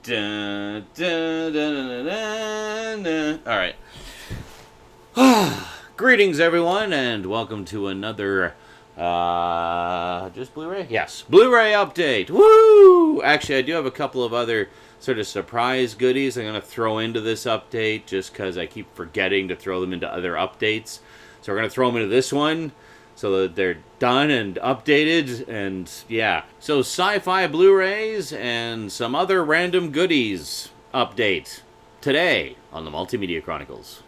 Dun, dun, dun, dun, dun. All right. Greetings, everyone, and welcome to another, just Blu-ray? Yes, Blu-ray update. Woo! Actually, I do have a couple of other sort of surprise goodies I'm going to throw into this update just because I keep forgetting to throw them into other updates. So we're going to throw them into this one so that they're done and updated, and yeah. So Sci-Fi Blu-rays and some other random goodies update today on the Multimedia Chronicles.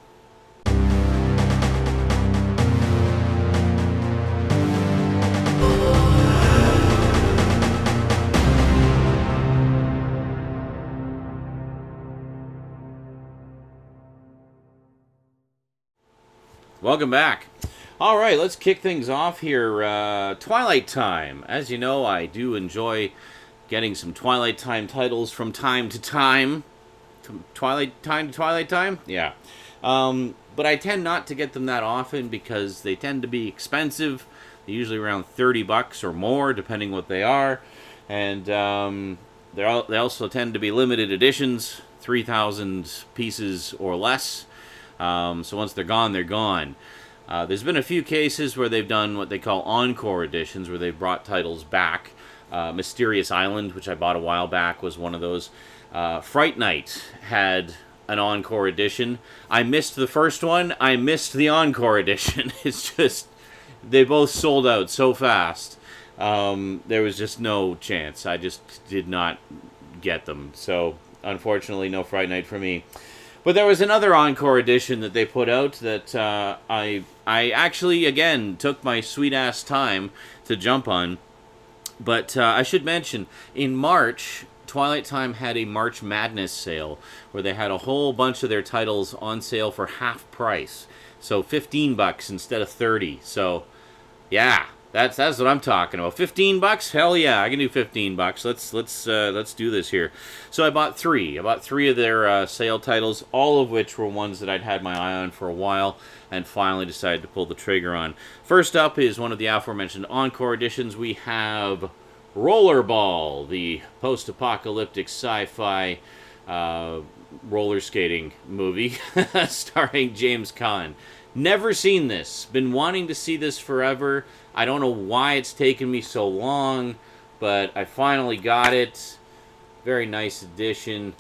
Welcome back. All right, let's kick things off here. Twilight Time. As you know, I do enjoy getting some Twilight Time titles from time to time. From Twilight Time? Yeah. But I tend not to get them that often because they tend to be expensive. They're usually around $30 or more, depending what they are. And they also tend to be limited editions, 3,000 pieces or less. So once they're gone, they're gone. There's been a few cases where they've done what they call encore editions, where they've brought titles back. Mysterious Island, which I bought a while back, was one of those. Fright Night had an encore edition. I missed the first one. I missed the encore edition. It's just, they both sold out so fast. There was just no chance. I just did not get them. So, unfortunately, no Fright Night for me. But there was another encore edition that they put out that I actually, again, took my sweet-ass time to jump on. But I should mention, in March, Twilight Time had a March Madness sale where they had a whole bunch of their titles on sale for half price. So $15 instead of $30. So, yeah. That's what I'm talking about. $15? Hell yeah, I can do $15. Let's do this here. So I bought three. I bought three of their sale titles, all of which were ones that I'd had my eye on for a while, and finally decided to pull the trigger on. First up is one of the aforementioned encore editions. We have Rollerball, the post-apocalyptic sci-fi roller skating movie starring James Caan. Never seen this. Been wanting to see this forever. I don't know why it's taken me so long, but I finally got it. Very nice edition,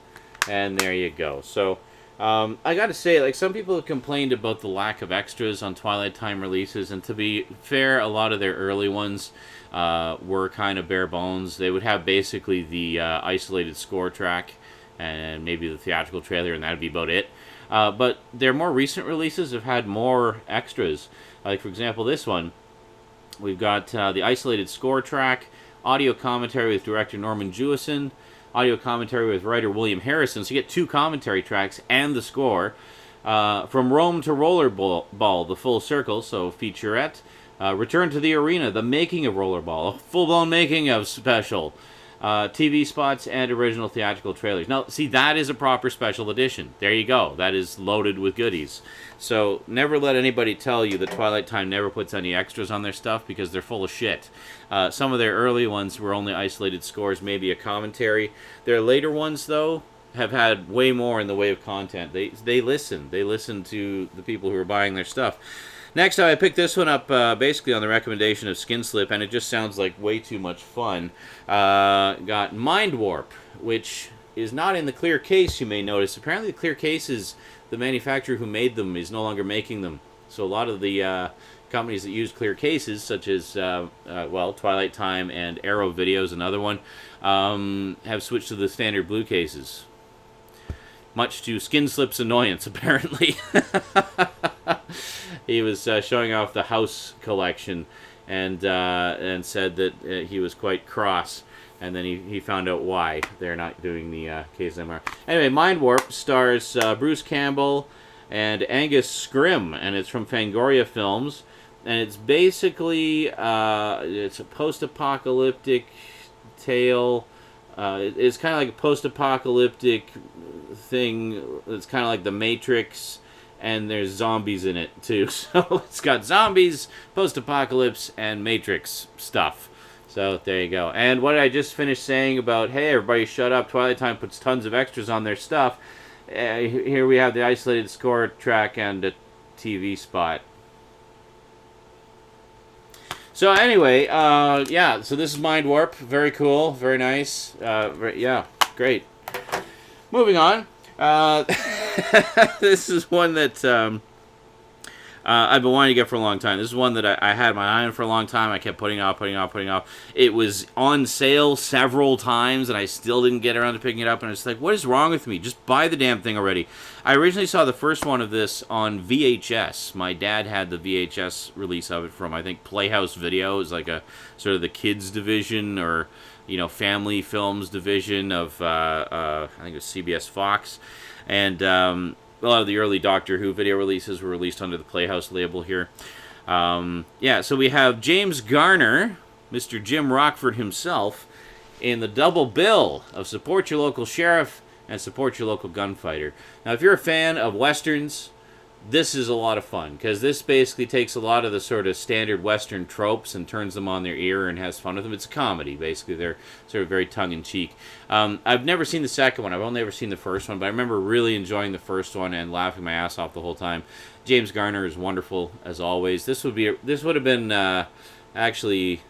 and there you go. So, I gotta say, like, some people have complained about the lack of extras on Twilight Time releases, and to be fair, a lot of their early ones were kind of bare bones. They would have basically the isolated score track and maybe the theatrical trailer, and that'd be about it. But their more recent releases have had more extras. Like, for example, this one. We've got the isolated score track, audio commentary with director Norman Jewison, audio commentary with writer William Harrison. So you get two commentary tracks and the score. From Rome to Rollerball, the full circle, so featurette. Return to the Arena, the making of Rollerball, a full-blown making of special. TV spots and original theatrical trailers. Now, see, that is a proper special edition. There you go. That is loaded with goodies. So, never let anybody tell you that Twilight Time never puts any extras on their stuff, because they're full of shit. Some of their early ones were only isolated scores, maybe a commentary. Their later ones, though, have had way more in the way of content. They listen. They listen to the people who are buying their stuff. Next, I picked this one up basically on the recommendation of Skinslip, and it just sounds like way too much fun. Got Mind Warp, which is not in the clear case, you may notice. Apparently the clear cases, the manufacturer who made them is no longer making them. So a lot of the companies that use clear cases, such as, Twilight Time and Arrow Video's another one, have switched to the standard blue cases. Much to Skinslip's annoyance, apparently. He was showing off the House collection and said that he was quite cross, and then he found out why they're not doing the case anymore. Anyway, Mind Warp stars Bruce Campbell and Angus Scrimm, and it's from Fangoria Films, and it's basically it's a post-apocalyptic tale. It's kind of like a post-apocalyptic thing. It's kind of like The Matrix, and there's zombies in it too. So it's got zombies, post-apocalypse, and Matrix stuff. So there you go. And what I just finished saying about, hey, everybody shut up, Twilight Time puts tons of extras on their stuff. Here we have the isolated score track and a TV spot. So anyway, yeah, so this is Mind Warp. Very cool, very nice. Yeah, great. Moving on. This is one that I've been wanting to get for a long time. This is one that I had my eye on for a long time. I kept putting off. It was on sale several times, and I still didn't get around to picking it up. And I was like, what is wrong with me? Just buy the damn thing already. I originally saw the first one of this on VHS. My dad had the VHS release of it from, I think, Playhouse Video. It was like a sort of the kids division or, you know, family films division of, I think it was CBS Fox. And a lot of the early Doctor Who video releases were released under the Playhouse label here. Yeah, so we have James Garner, Mr. Jim Rockford himself, in the double bill of Support Your Local Sheriff and Support Your Local Gunfighter. Now, if you're a fan of Westerns, this is a lot of fun, because this basically takes a lot of the sort of standard Western tropes and turns them on their ear and has fun with them. It's a comedy, basically. They're sort of very tongue-in-cheek. I've never seen the second one. I've only ever seen the first one, but I remember really enjoying the first one and laughing my ass off the whole time. James Garner is wonderful, as always. This would have been, actually,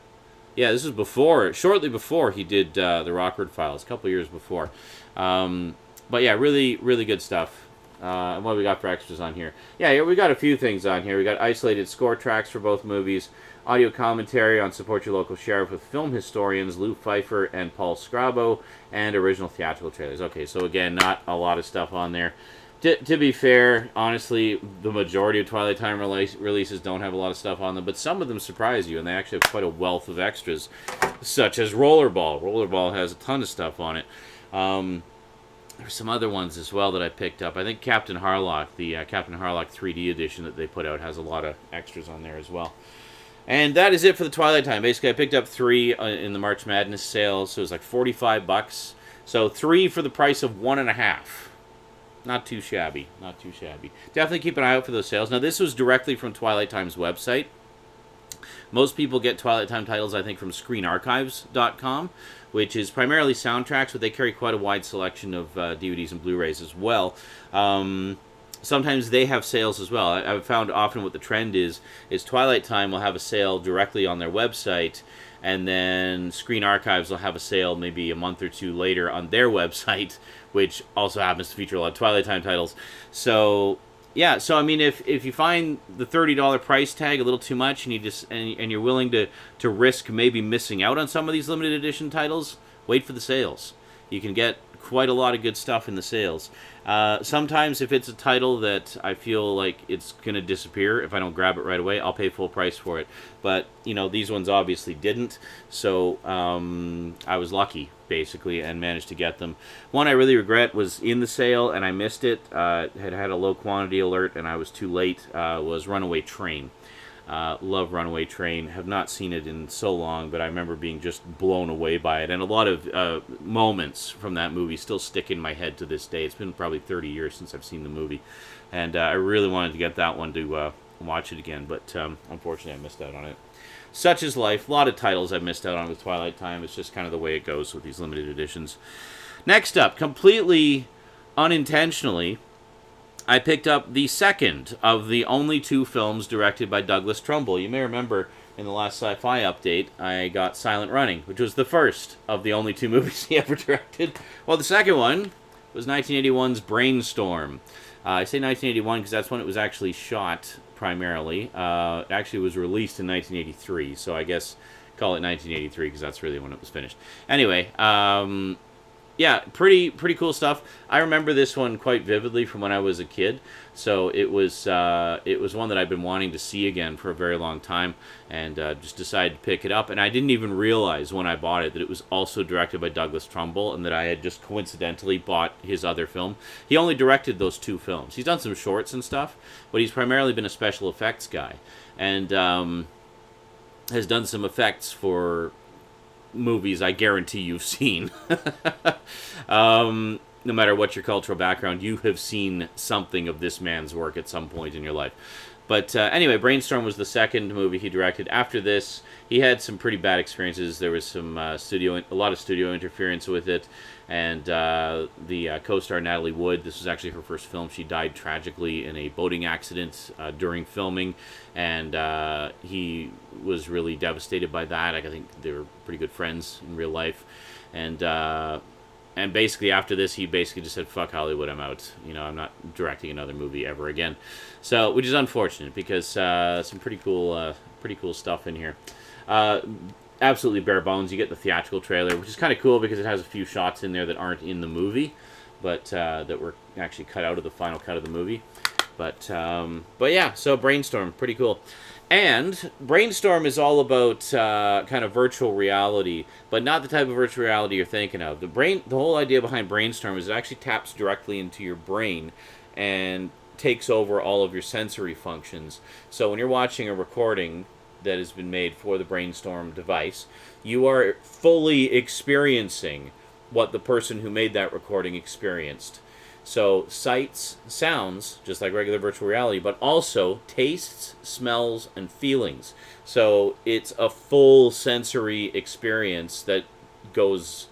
yeah, this was before, shortly before he did the Rockford Files, a couple years before. But yeah, really, really good stuff. And what do we got for extras on here? Yeah, we got a few things on here. We got isolated score tracks for both movies, audio commentary on Support Your Local Sheriff with film historians Lou Pfeiffer and Paul Scrabo, and original theatrical trailers. Okay, so again, not a lot of stuff on there. To be fair, honestly, the majority of Twilight Time releases don't have a lot of stuff on them, but some of them surprise you, and they actually have quite a wealth of extras, such as Rollerball. Rollerball has a ton of stuff on it. There's some other ones as well that I picked up. I think Captain Harlock, the Captain Harlock 3D edition that they put out, has a lot of extras on there as well. And that is it for the Twilight Time. Basically, I picked up 3 in the March Madness sale, so it was like $45. So 3 for the price of 1.5. Not too shabby. Not too shabby. Definitely keep an eye out for those sales. Now, this was directly from Twilight Time's website. Most people get Twilight Time titles, I think, from ScreenArchives.com, which is primarily soundtracks, but they carry quite a wide selection of DVDs and Blu-rays as well. Sometimes they have sales as well. I've found often what the trend is Twilight Time will have a sale directly on their website, and then Screen Archives will have a sale maybe a month or two later on their website, which also happens to feature a lot of Twilight Time titles. So yeah, so I mean, if you find the $30 price tag a little too much, and you're willing to risk maybe missing out on some of these limited edition titles, wait for the sales. You can get quite a lot of good stuff in the sales. Sometimes if it's a title that I feel like it's going to disappear, if I don't grab it right away, I'll pay full price for it. But, you know, these ones obviously didn't, so I was lucky, basically, and managed to get them. One I really regret was in the sale, and I missed it. Had a low quantity alert, and I was too late, was Runaway Train. Love Runaway Train. Have not seen it in so long, but I remember being just blown away by it. And a lot of moments from that movie still stick in my head to this day. It's been probably 30 years since I've seen the movie. And I really wanted to get that one to watch it again, but unfortunately I missed out on it. Such is life. A lot of titles I missed out on with Twilight Time. It's just kind of the way it goes with these limited editions. Next up, completely unintentionally, I picked up the second of the only 2 films directed by Douglas Trumbull. You may remember in the last Sci-Fi update, I got Silent Running, which was the first of the only 2 movies he ever directed. Well, the second one was 1981's Brainstorm. I say 1981 because that's when it was actually shot primarily. It actually was released in 1983, so I guess call it 1983 because that's really when it was finished. Anyway, yeah, pretty cool stuff. I remember this one quite vividly from when I was a kid. So it was one that I've been wanting to see again for a very long time, and just decided to pick it up. And I didn't even realize when I bought it that it was also directed by Douglas Trumbull, and that I had just coincidentally bought his other film. He only directed those 2 films. He's done some shorts and stuff, but he's primarily been a special effects guy, and has done some effects for movies I guarantee you've seen. No matter what your cultural background, you have seen something of this man's work at some point in your life. But anyway, Brainstorm was the second movie he directed. After this, he had some pretty bad experiences. There was some a lot of studio interference with it, and the co-star Natalie Wood. This was actually her first film. She died tragically in a boating accident during filming, and he was really devastated by that. I think they were pretty good friends in real life, and basically after this, he basically just said, "Fuck Hollywood, I'm out. I'm not directing another movie ever again." So, which is unfortunate because some pretty cool stuff in here. Absolutely bare bones. You get the theatrical trailer, which is kind of cool because it has a few shots in there that aren't in the movie, but that were actually cut out of the final cut of the movie. But yeah, so Brainstorm, pretty cool. And Brainstorm is all about kind of virtual reality, but not the type of virtual reality you're thinking of. The whole idea behind Brainstorm is it actually taps directly into your brain and takes over all of your sensory functions. So when you're watching a recording that has been made for the Brainstorm device, you are fully experiencing what the person who made that recording experienced. So sights, sounds, just like regular virtual reality, but also tastes, smells, and feelings. So it's a full sensory experience that goes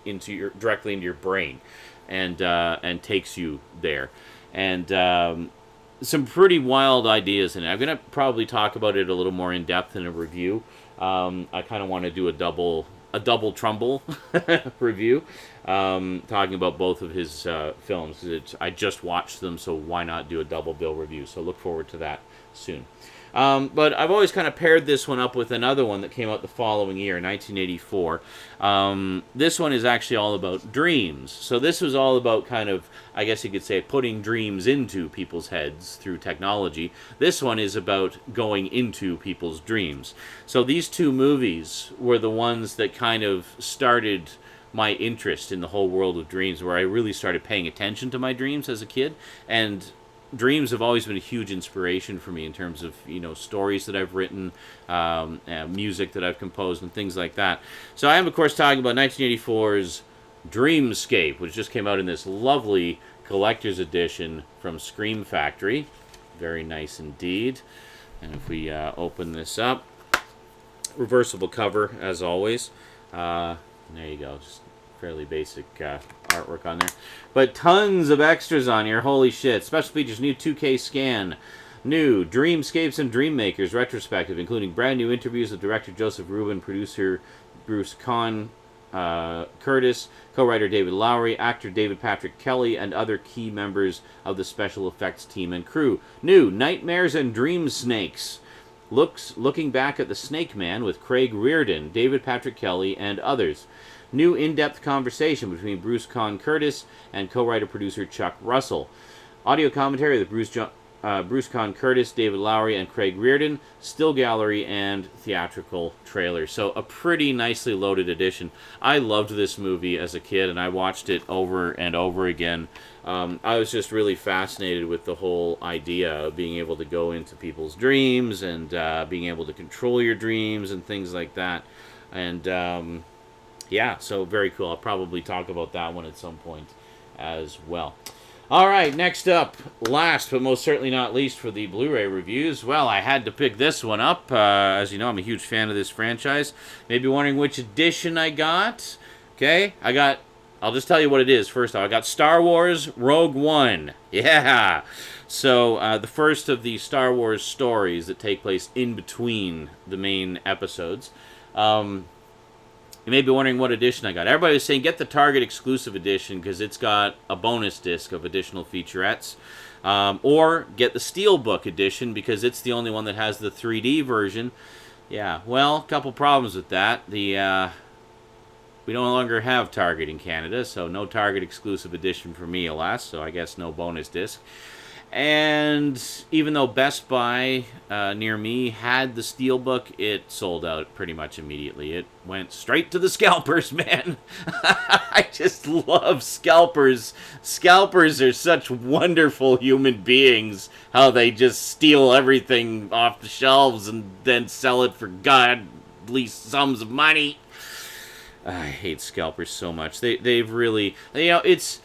directly into your brain, and takes you there. And some pretty wild ideas in it. I'm going to probably talk about it a little more in depth in a review. I kind of want to do a double Trumbull review, talking about both of his films. I just watched them, so why not do a double bill review? So look forward to that soon. But I've always kind of paired this one up with another one that came out the following year, 1984. This one is actually all about dreams. So this was all about kind of, I guess you could say, putting dreams into people's heads through technology. This one is about going into people's dreams. So these two movies were the ones that kind of started my interest in the whole world of dreams, where I really started paying attention to my dreams as a kid. And dreams have always been a huge inspiration for me in terms of stories that I've written, music that I've composed, and things like that. So I am, of course, talking about 1984's Dreamscape, which just came out in this lovely collector's edition from Scream Factory. Very nice indeed. And if we open this up, reversible cover as always. There you go. Just fairly basic artwork on there, but tons of extras on here. Holy shit. Special features: new 2K scan, new Dreamscapes and Dreammakers retrospective, including brand new interviews with director Joseph Rubin, producer Bruce Kahn, Curtis, co-writer David Lowery, actor David Patrick Kelly, and other key members of the special effects team and crew. New Nightmares and Dream Snakes, looking back at the Snake Man with Craig Reardon, David Patrick Kelly, and others. New in-depth conversation between Bruce Kahn Curtis and co-writer-producer Chuck Russell. Audio commentary with Bruce Kahn Curtis, David Lowery, and Craig Reardon. Still gallery and theatrical trailer. So a pretty nicely loaded edition. I loved this movie as a kid, and I watched it over and over again. I was just really fascinated with the whole idea of being able to go into people's dreams and being able to control your dreams and things like that. And yeah, so very cool. I'll probably talk about that one at some point as well. All right, next up, last but most certainly not least for the Blu-ray reviews. Well, I had to pick this one up. As you know, I'm a huge fan of this franchise. Maybe wondering which edition I got. Okay, I'll just tell you what it is first off. I got Star Wars Rogue One. Yeah. So the first of the Star Wars stories that take place in between the main episodes. You may be wondering what edition I got. Everybody was saying get the Target exclusive edition because it's got a bonus disc of additional featurettes. Or get the Steelbook edition because it's the only one that has the 3D version. Yeah, well, a couple problems with that. We no longer have Target in Canada, so no Target exclusive edition for me, alas. So I guess no bonus disc. And even though Best Buy near me had the Steelbook, it sold out pretty much immediately. It went straight to the scalpers, man. I just love scalpers. Scalpers are such wonderful human beings. How they just steal everything off the shelves and then sell it for godly sums of money. I hate scalpers so much. They've really, it's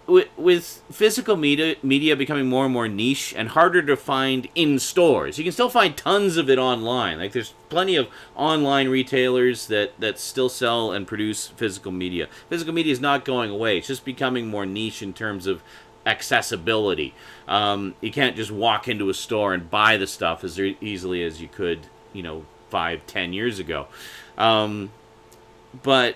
with physical media becoming more and more niche and harder to find in stores, you can still find tons of it online. Like, there's plenty of online retailers that still sell and produce physical media. Physical media is not going away. It's just becoming more niche in terms of accessibility. You can't just walk into a store and buy the stuff as easily as you could, 5-10 years ago. But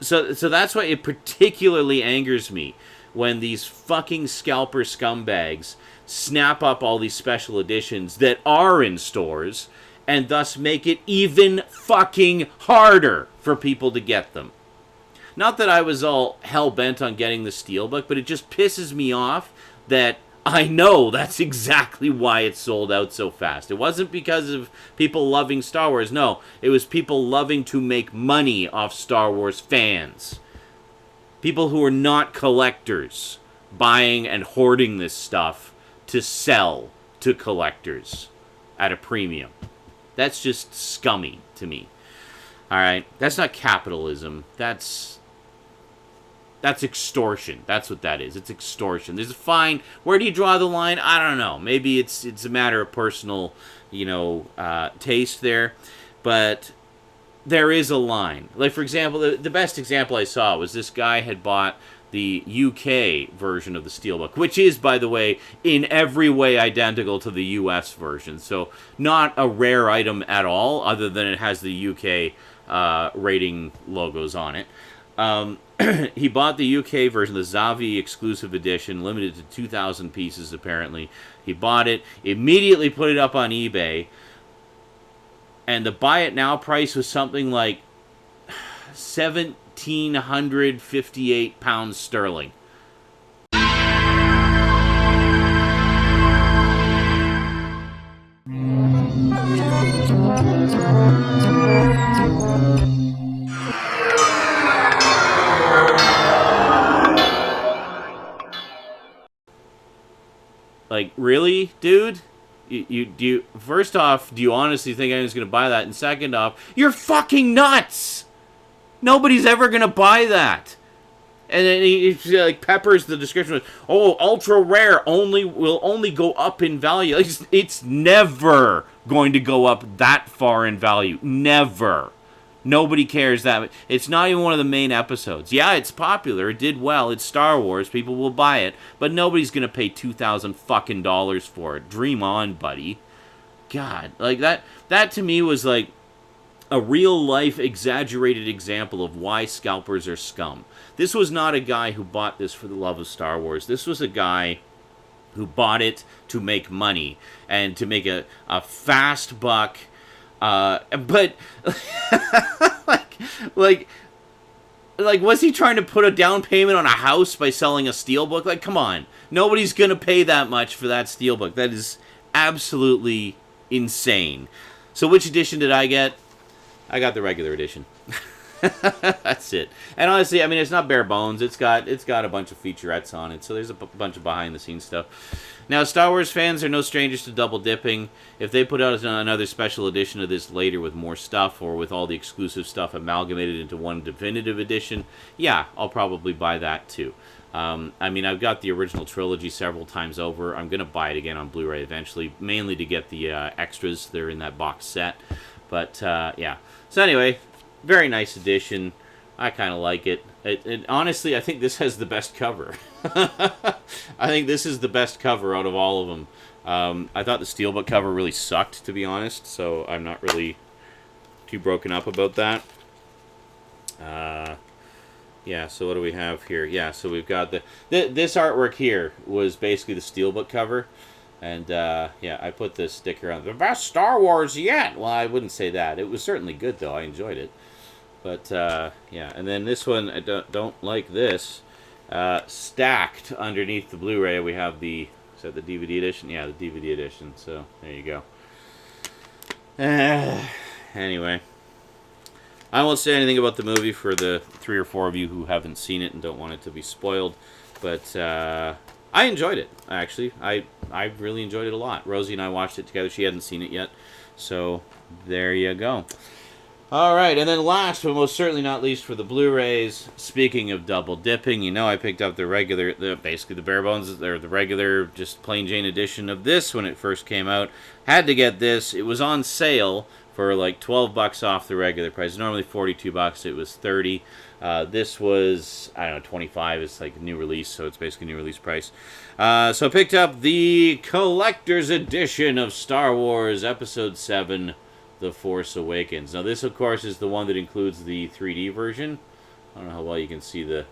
so that's why it particularly angers me when these fucking scalper scumbags snap up all these special editions that are in stores and thus make it even fucking harder for people to get them. Not that I was all hell-bent on getting the Steelbook, but it just pisses me off that I know that's exactly why it sold out so fast. It wasn't because of people loving Star Wars. No, it was people loving to make money off Star Wars fans. People who are not collectors buying and hoarding this stuff to sell to collectors at a premium. That's just scummy to me. All right? That's not capitalism. That's extortion. That's what that is. It's extortion. There's a fine. Where do you draw the line? I don't know. Maybe it's a matter of personal, taste there. But there is a line. Like, for example, the best example I saw was this guy had bought the UK version of the Steelbook, which is, by the way, in every way identical to the US version. So not a rare item at all, other than it has the UK rating logos on it. He bought the UK version, the Zavi exclusive edition, limited to 2,000 pieces, apparently. He bought it, immediately put it up on eBay, and the buy it now price was something like £1,758 sterling. Like, really, dude? You first off, do you honestly think anyone's going to buy that? And second off, you're fucking nuts! Nobody's ever going to buy that. And then he like peppers the description with, ultra rare, will only go up in value. It's never going to go up that far in value. Never. Nobody cares that much. It's not even one of the main episodes. Yeah, it's popular. It did well. It's Star Wars. People will buy it. But nobody's going to pay $2,000 fucking dollars for it. Dream on, buddy. God. Like, that to me was like a real-life exaggerated example of why scalpers are scum. This was not a guy who bought this for the love of Star Wars. This was a guy who bought it to make money and to make a fast buck. But like, was he trying to put a down payment on a house by selling a Steelbook? Like, come on. Nobody's going to pay that much for that Steelbook. That is absolutely insane. So which edition did I get? I got the regular edition. That's it. And honestly, I mean, it's not bare bones. It's got a bunch of featurettes on it, so there's a bunch of behind-the-scenes stuff. Now, Star Wars fans are no strangers to double dipping. If they put out another special edition of this later with more stuff, or with all the exclusive stuff amalgamated into one definitive edition, yeah, I'll probably buy that too. I mean, I've got the original trilogy several times over. I'm going to buy it again on Blu-ray eventually, mainly to get the extras that are in that box set. But, yeah. So anyway, very nice edition. I kind of like it. Honestly, I think this has the best cover. I think this is the best cover out of all of them. I thought the Steelbook cover really sucked, to be honest, so I'm not really too broken up about that. Yeah, so what do we have here? Yeah, so we've got this artwork here was basically the Steelbook cover. And, yeah, I put this sticker on. The best Star Wars yet! Well, I wouldn't say that. It was certainly good, though. I enjoyed it. But, yeah. And then this one, I don't like this. Stacked underneath the Blu-ray, we have the... Is that the DVD edition? Yeah, the DVD edition. So, there you go. Anyway. I won't say anything about the movie for the 3 or 4 of you who haven't seen it and don't want it to be spoiled. But, I enjoyed it, actually. I really enjoyed it a lot. Rosie and I watched it together. She hadn't seen it yet. So, there you go. All right, and then last but most certainly not least for the Blu-rays, speaking of double dipping, you know I picked up the regular, basically the bare bones, or the regular, just plain Jane edition of this when it first came out. Had to get this. It was on sale for like 12 bucks off the regular price. Normally 42 bucks. It was 30. This was, I don't know, 25. It's like a new release, so it's basically new release price. So I picked up the collector's edition of Star Wars Episode 7, The Force Awakens. Now this, of course, is the one that includes the 3D version. I don't know how well you can see the...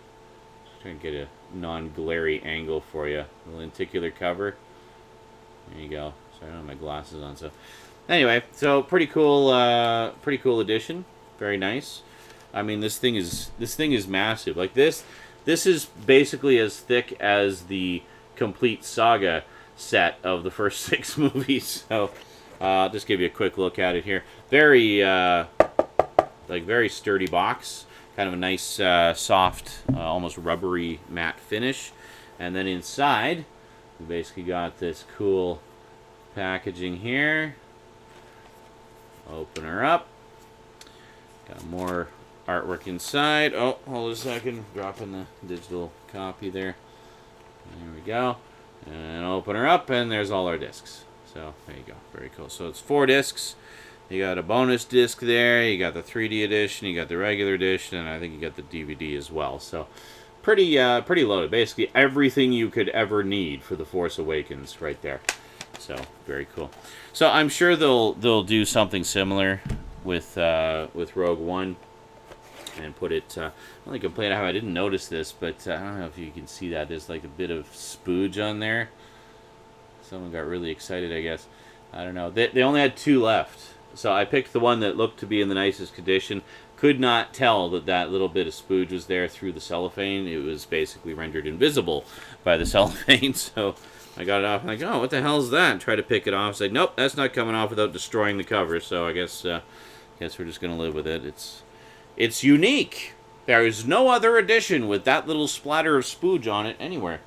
Try and get a non-glary angle for you. The lenticular cover. There you go. Sorry, I don't have my glasses on, so... Anyway, so pretty cool edition. Very nice. I mean, this thing is massive. Like this is basically as thick as the complete saga set of the first 6 movies. So, I'll just give you a quick look at it here. Very, very sturdy box. Kind of a nice, soft, almost rubbery matte finish. And then inside, we basically got this cool packaging here. Open her up. Got more artwork inside. Oh, hold a second. Dropping the digital copy there. There we go. And open her up, and there's all our discs. So, there you go. Very cool. So, it's 4 discs. You got a bonus disc there. You got the 3D edition. You got the regular edition. And I think you got the DVD as well. So, pretty loaded. Basically, everything you could ever need for The Force Awakens right there. So, very cool. So, I'm sure they'll do something similar with Rogue One. And put it, only complaint I have, I didn't notice this, but I don't know if you can see that. There's like a bit of spooge on there. Someone got really excited, I guess. I don't know. They only had 2 left. So I picked the one that looked to be in the nicest condition. Could not tell that little bit of spooge was there through the cellophane. It was basically rendered invisible by the cellophane. So I got it off. I'm like, oh, what the hell is that? And tried to pick it off. It's like, nope, that's not coming off without destroying the cover. So I guess we're just going to live with it. It's unique. There is no other edition with that little splatter of spooge on it anywhere.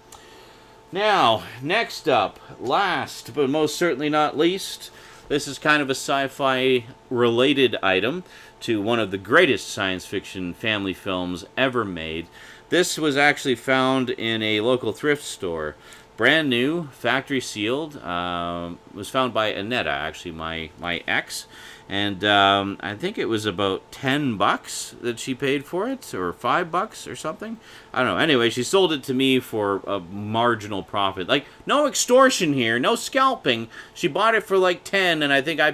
Now, next up, last but most certainly not least, this is kind of a sci-fi related item to one of the greatest science fiction family films ever made. This was actually found in a local thrift store. Brand new, factory sealed. Was found by Annetta, actually, my ex. And I think it was about $10 that she paid for it, or $5 or something. I don't know. Anyway, she sold it to me for a marginal profit. Like, no extortion here, no scalping. She bought it for like 10, and I think I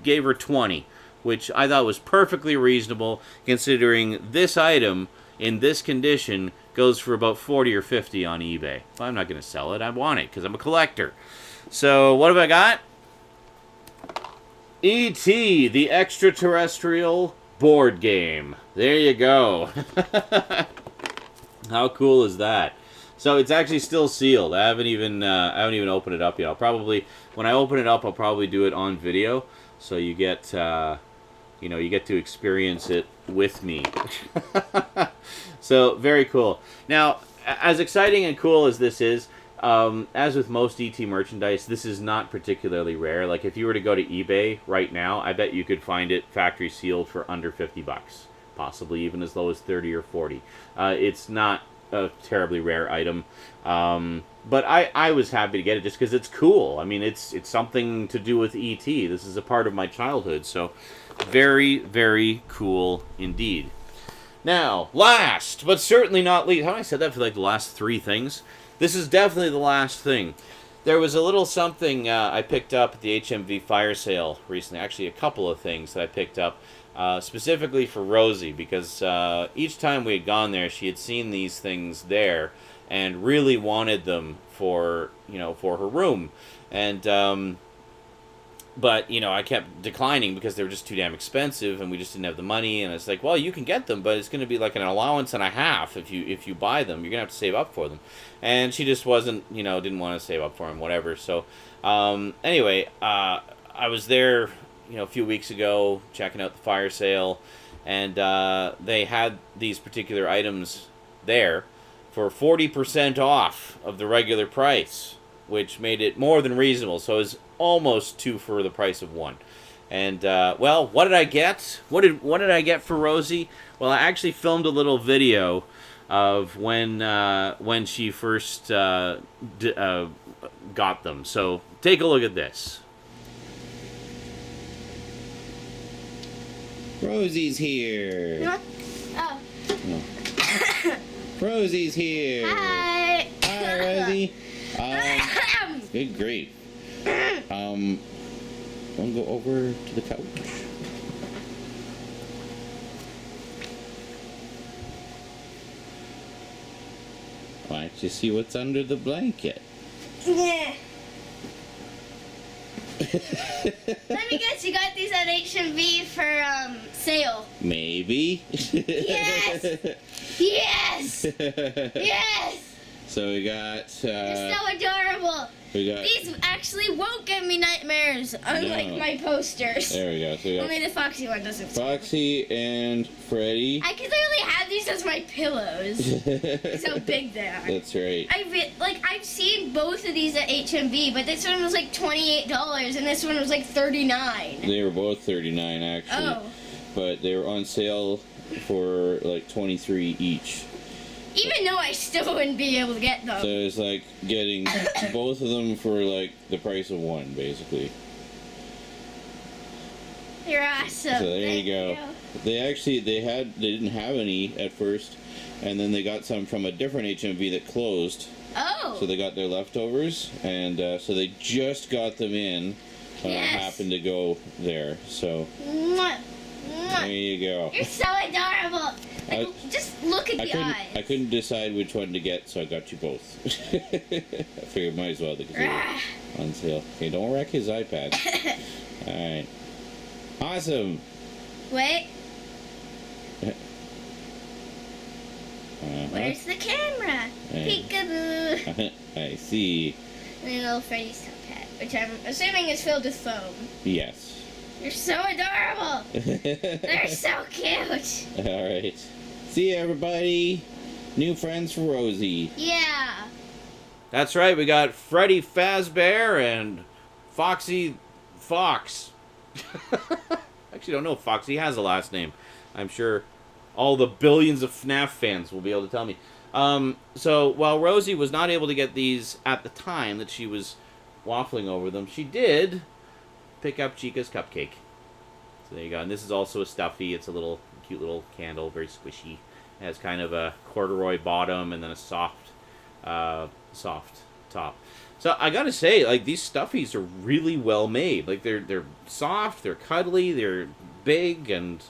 gave her 20, which I thought was perfectly reasonable, considering this item in this condition goes for about 40 or 50 on eBay. Well, I'm not going to sell it. I want it because I'm a collector. So, what have I got? E.T., the extraterrestrial board game. There you go. How cool is that? So it's actually still sealed. I haven't even opened it up yet. When I open it up, I'll probably do it on video, so you get to experience it with me. So very cool. Now, as exciting and cool as this is, as with most ET merchandise, this is not particularly rare. Like, if you were to go to eBay right now, I bet you could find it factory sealed for under $50, possibly even as low as 30 or 40. It's not a terribly rare item, but I was happy to get it just because it's cool. I mean, it's something to do with ET. This is a part of my childhood, so very, very cool indeed. Now, last but certainly not least, haven't I said that for like the last 3 things? This is definitely the last thing. There was a little something I picked up at the HMV fire sale recently. Actually, a couple of things that I picked up specifically for Rosie, because each time we had gone there, she had seen these things there and really wanted them for her room. And but I kept declining because they were just too damn expensive, and we just didn't have the money. And it's like, well, you can get them, but it's going to be like an allowance and a half if you buy them. You're going to have to save up for them. And she just wasn't, didn't want to save up for them, whatever. So anyway, I was there, a few weeks ago checking out the fire sale, and they had these particular items there for 40% off of the regular price, which made it more than reasonable. So it was almost 2 for the price of 1. And well, what did I get? What did I get for Rosie? Well, I actually filmed a little video of when she first got them. So take a look at this. Rosie's here. Oh. No. Rosie's here. Hi. Hi, Rosie. Good grief. Want to go over to the couch? Why don't you see what's under the blanket? Yeah. Let me guess, you got these at HMV for sale. Maybe. Yes. Yes. Yes. So we got. They're so adorable. These actually won't give me nightmares, unlike my posters. There we go. So we got only the Foxy one doesn't. Foxy and Freddy. I could literally have these as my pillows. That's how big they are. That's right. I've seen both of these at HMV, but this one was like $28 and this one was like $39. They were both $39 actually. Oh. But they were on sale for like $23 each. Even though I still wouldn't be able to get them. So it's like getting both of them for like the price of one, basically. You're awesome. So there you go. They didn't have any at first, and then they got some from a different HMV that closed. Oh. So they got their leftovers, and so they just got them in when I happened to go there. So Mwah. Mwah. there you go. You're so adorable. Just look at the eyes. I couldn't decide which one to get, so I got you both. I figured might as well because they're on sale. Okay, don't wreck his iPad. Alright. Awesome. Wait. Where's the camera? Peekaboo. I see. And a little Freddy's top hat, which I'm assuming is filled with foam. Yes. You're so adorable. They're so cute. Alright. See you, everybody. New friends for Rosie. Yeah. That's right. We got Freddy Fazbear and Foxy Fox. Actually, don't know if Foxy has a last name. I'm sure all the billions of FNAF fans will be able to tell me. So while Rosie was not able to get these at the time that she was waffling over them, she did pick up Chica's cupcake. So there you go. And this is also a stuffy. It's a little cute little candle, very squishy. It has kind of a corduroy bottom and then a soft top. So I gotta say, like, these stuffies are really well made. Like, they're soft, they're cuddly, they're big, and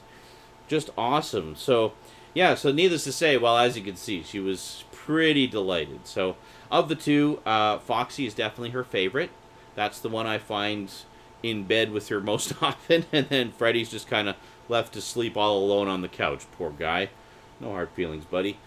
just awesome. So yeah, so needless to say, well, as you can see, she was pretty delighted. So of the two, Foxy is definitely her favorite. That's the one I find in bed with her most often, and then Freddy's just kind of left to sleep all alone on the couch. Poor guy. No hard feelings, buddy.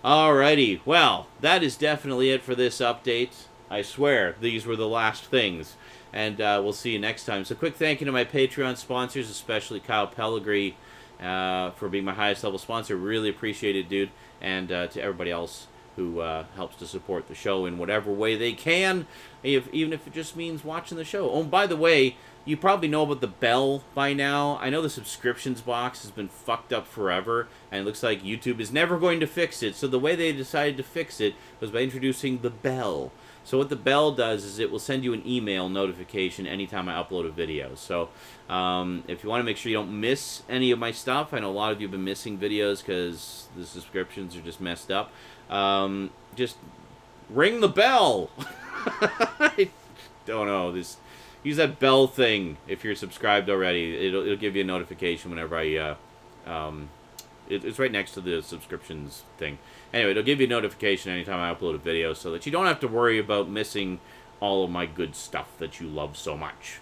Alrighty, well, that is definitely it for this update. I swear, these were the last things. And we'll see you next time. So quick thank you to my Patreon sponsors, especially Kyle Pellegrini for being my highest level sponsor. Really appreciate it, dude. And to everybody else who helps to support the show in whatever way they can, even if it just means watching the show. Oh, by the way, you probably know about the bell by now. I know the subscriptions box has been fucked up forever, and it looks like YouTube is never going to fix it. So the way they decided to fix it was by introducing the bell. So what the bell does is it will send you an email notification anytime I upload a video. So if you want to make sure you don't miss any of my stuff, I know a lot of you have been missing videos because the subscriptions are just messed up. Just ring the bell. I don't know. Use that bell thing if you're subscribed already. It'll give you a notification whenever I it's right next to the subscriptions thing. Anyway, it'll give you a notification anytime I upload a video so that you don't have to worry about missing all of my good stuff that you love so much.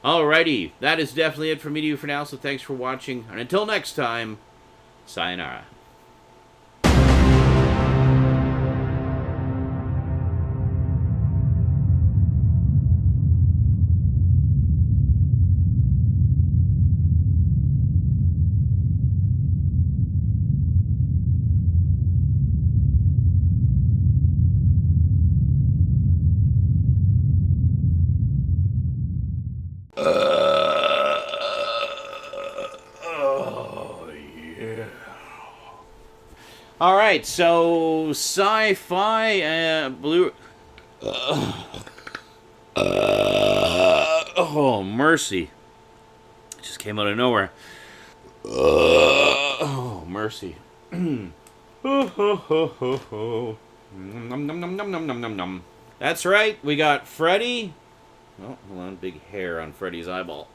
Alrighty, that is definitely it from me to you for now, so thanks for watching, and until next time, sayonara. All right, so Sci-Fi Blue. Oh, mercy! It just came out of nowhere. Oh, mercy! Nom, nom, nom, nom, nom, nom, nom, nom. That's right. We got Freddy. Oh, hold on, big hair on Freddy's eyeball.